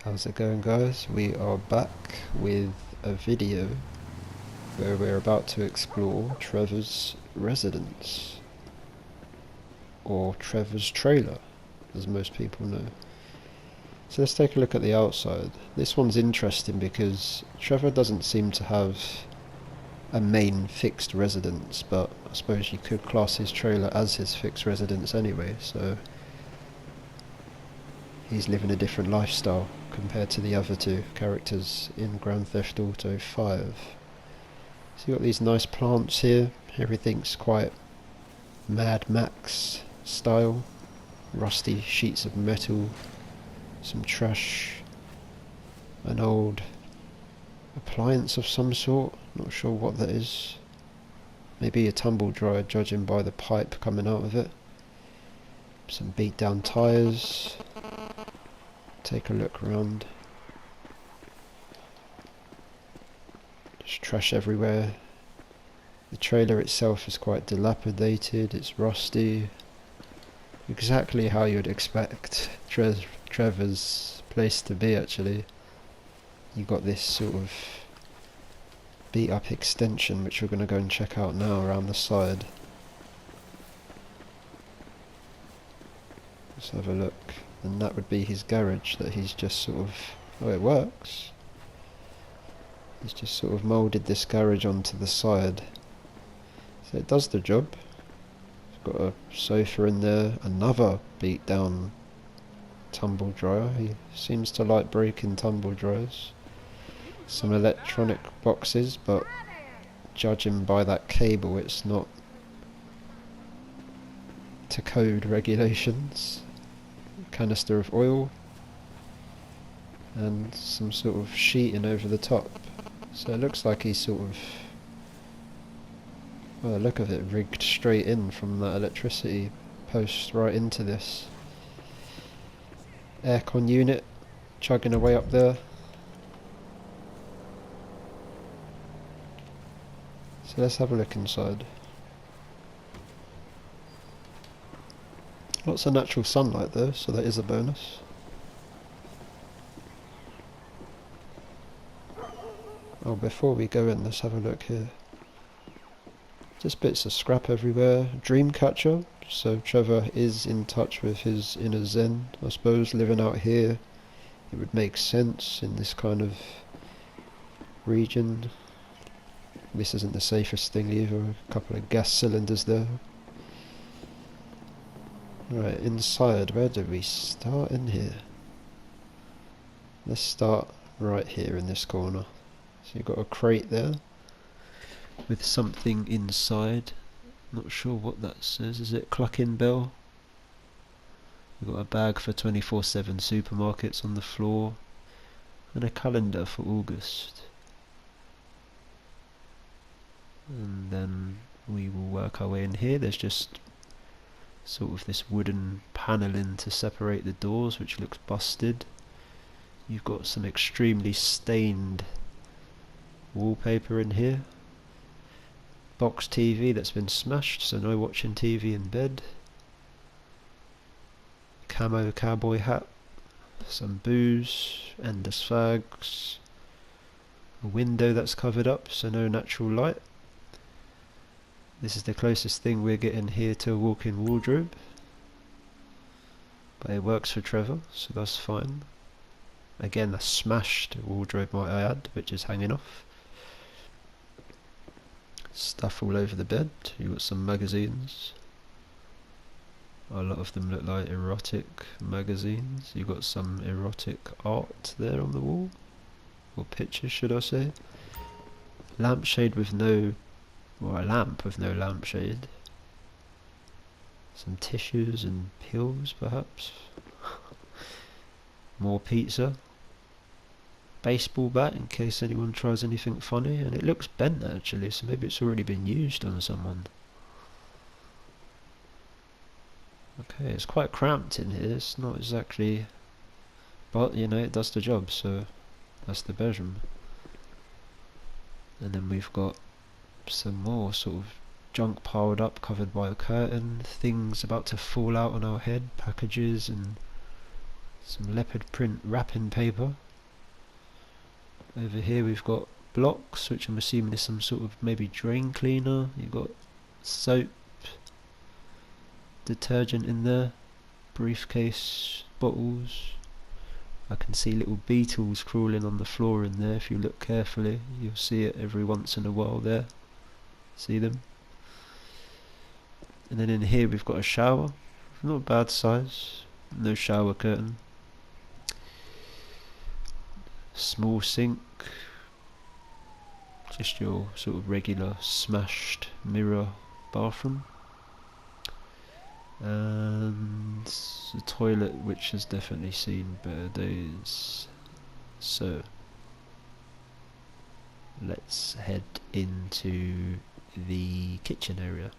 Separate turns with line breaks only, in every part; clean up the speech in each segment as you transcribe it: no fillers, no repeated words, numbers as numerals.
How's it going, guys? We are back with a video where we're about to explore Trevor's residence, or Trevor's trailer, as most people know. So let's take a look at the outside. This one's interesting because Trevor doesn't seem to have a main fixed residence, but I suppose you could class his trailer as his fixed residence anyway, so he's living a different lifestyle compared to the other two characters in Grand Theft Auto 5. So you've got these nice plants here, everything's quite Mad Max style, rusty sheets of metal, some trash, an old appliance of some sort, not sure what that is, maybe a tumble dryer judging by the pipe coming out of it, some beat down tyres. Take a look around. Just trash everywhere. The trailer itself is quite dilapidated, it's rusty. Exactly how you'd expect Trevor's place to be, actually. You got this sort of beat up extension which we're going to go and check out now around the side. Let's have a look. And that would be his garage that he's just sort of... oh, it works. He's just sort of moulded this garage onto the side. So it does the job. It's got a sofa in there, another beat down tumble dryer. He seems to like breaking tumble dryers. Some electronic boxes, but judging by that cable it's not to code regulations. Canister of oil and some sort of sheeting over the top, so it looks like he's sort of, well, the look of it, rigged straight in from that electricity post right into this aircon unit chugging away up there. So let's have a look inside. Lots of natural sunlight though, so that is a bonus. Oh, before we go in, let's have a look here. Just bits of scrap everywhere. Dream catcher, so Trevor is in touch with his inner zen, I suppose, living out here. It would make sense in this kind of region. This isn't the safest thing either, a couple of gas cylinders there. Right, inside, where do we start in here? Let's start right here in this corner. So you've got a crate there with something inside. Not sure what that says. Is it Clucking Bell? You've got a bag for 24/7 supermarkets on the floor and a calendar for August. And then we will work our way in here. There's just sort of this wooden panelling to separate the doors, which looks busted. You've got some extremely stained wallpaper in here. Box TV that's been smashed, so no watching TV in bed. Camo cowboy hat. Some booze, endless fags. A window that's covered up, so no natural light. This is the closest thing we're getting here to a walk-in wardrobe, but it works for Trevor, so that's fine. Again, a smashed wardrobe, might I add, which is hanging off. Stuff all over the bed. You've got some magazines. A lot of them look like erotic magazines. You've got some erotic art there on the wall, or pictures should I say. Lampshade with no... or a lamp with no lampshade. Some tissues and pills, perhaps. More pizza. Baseball bat in case anyone tries anything funny, and it looks bent actually, so maybe it's already been used on someone. Okay, it's quite cramped in here, it's not exactly... but, you know, it does the job, so that's the bedroom. And then we've got some more sort of junk piled up, covered by a curtain, things about to fall out on our head, packages and Some leopard print wrapping paper. Over here we've got blocks, which I'm assuming is some sort of maybe drain cleaner. You've got soap, detergent in there, briefcase, bottles. I can see little beetles crawling on the floor in there. If you look carefully, you'll see it every once in a while there. See them? And then in here we've got a shower. Not a bad size. No shower curtain. Small sink. Just your sort of regular smashed mirror bathroom. And the toilet, which has definitely seen better days. So let's head into the kitchen area.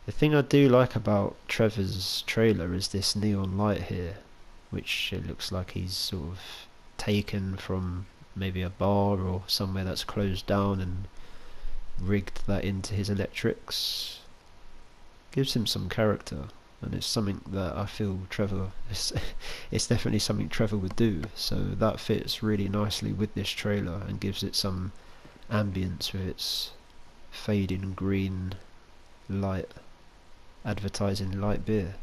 The thing I do like about Trevor's trailer is this neon light here, which it looks like he's sort of taken from maybe a bar or somewhere that's closed down and rigged that into his electrics. Gives him some character, and it's something that I feel Trevor it's definitely something Trevor would do, so that fits really nicely with this trailer and gives it some ambience with its fading green light advertising light beer.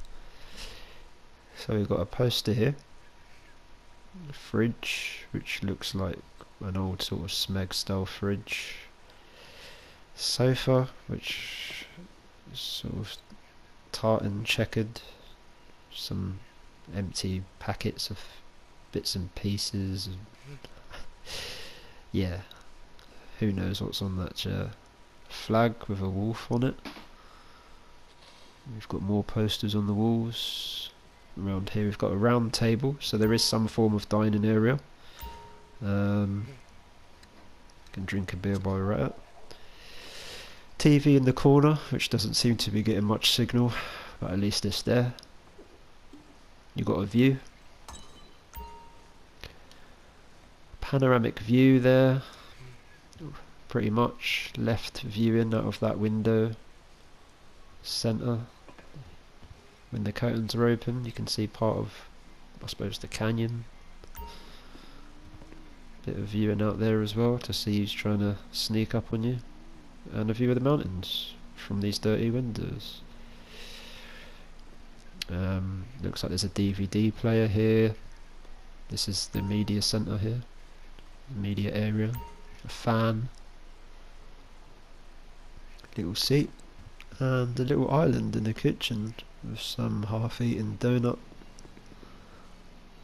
So we've got a poster here, a fridge which looks like an old sort of Smeg style fridge, sofa which is sort of tartan checkered, some empty packets of bits and pieces, yeah, who knows what's on that chair. Flag with a wolf on it. We've got more posters on the walls. Around here we've got a round table, so there is some form of dining area. Can drink a beer while we're at it. TV in the corner, which doesn't seem to be getting much signal, but at least it's there. You've got a view. Panoramic view there. Pretty much left viewing out of that window. Centre. When the curtains are open, you can see part of, I suppose, the canyon. Bit of viewing out there as well to see who's trying to sneak up on you. And a view of the mountains from these dirty windows. Looks like there's a DVD player here. This is the media centre here. The media area. A fan. Little seat. And a little island in the kitchen with some half-eaten donut.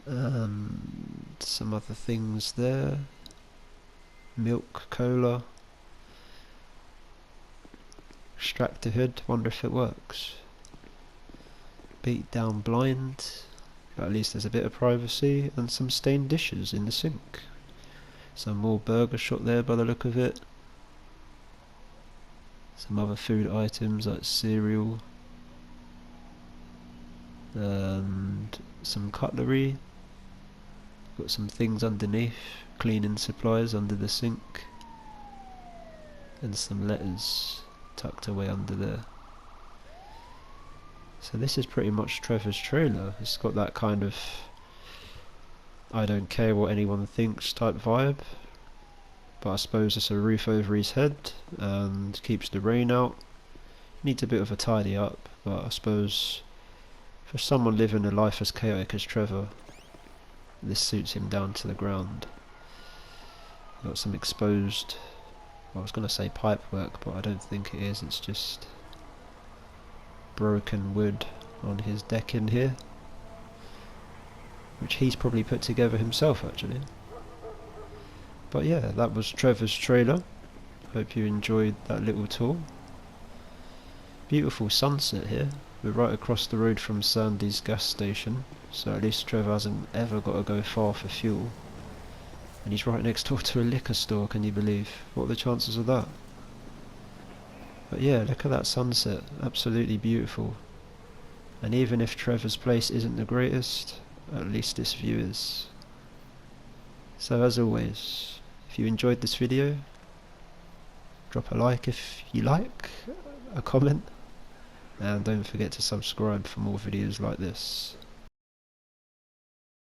And some other things there. Milk, cola. Extractor hood, wonder if it works. Beat down blind, but at least there's a bit of privacy, and some stained dishes in the sink. Some more burger shot there by the look of it. Some other food items like cereal. And some cutlery. Got some things underneath, cleaning supplies under the sink. And some letters tucked away under there. So this is pretty much Trevor's trailer. It's got that kind of I don't care what anyone thinks type vibe, but I suppose it's a roof over his head and keeps the rain out. Needs a bit of a tidy up, but I suppose for someone living a life as chaotic as Trevor, this suits him down to the ground. Got some exposed, I was going to say pipe work, but I don't think it is. It's just broken wood on his deck in here, which he's probably put together himself actually. But yeah, that was Trevor's trailer. Hope you enjoyed that little tour. Beautiful sunset here. We're right across the road from Sandy's gas station, so at least Trevor hasn't ever got to go far for fuel. And he's right next door to a liquor store, can you believe? What are the chances of that? But yeah, look at that sunset, absolutely beautiful. And even if Trevor's place isn't the greatest, at least this view is. So as always, if you enjoyed this video, drop a like if you like, a comment, and don't forget to subscribe for more videos like this.